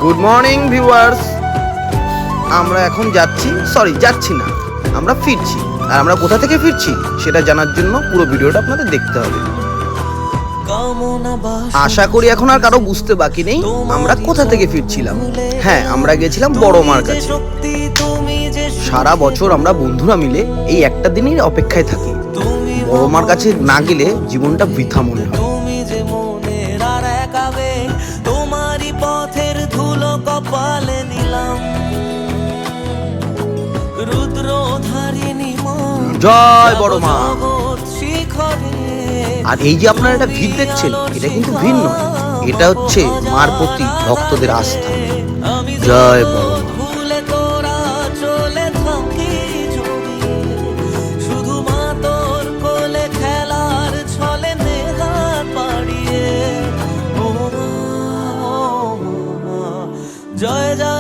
Good morning viewers. আমরা এখন যাচ্ছি না, আমরা ফিরছি। আর আমরা কোথা থেকে ফিরছি সেটা জানার জন্য পুরো ভিডিওটা আপনাদের দেখতে হবে। আশা করি এখন আর কারো বুঝতে বাকি নেই আমরা কোথা থেকে ফিরছিলাম। হ্যাঁ, আমরা গেছিলাম বড় মার কাছে। সারা বছর আমরা বন্ধুরা মিলে এই একটা দিনের অপেক্ষায় থাকি। বড় মার কাছে না গেলে জীবনটা বৃথা মনে হয়। তোমারই পথের ধুলো কপালে দিলাম, রুদ্রধারিণী মা জয় বড় মা। শিখরে। আর এই যে আপনারা এটা ভিড় দেখছেন, এটা কিন্তু ভিড় নয়, এটা হচ্ছে মার প্রতি ভক্তদের আস্থা। জয় বড় মা। ভুলে তোরা চলে থাকি জড়িয়ে, শুধু মা তোর কোলে খেলার ছলে নেহাত পাড়িয়ে। ও মা, জয় জয়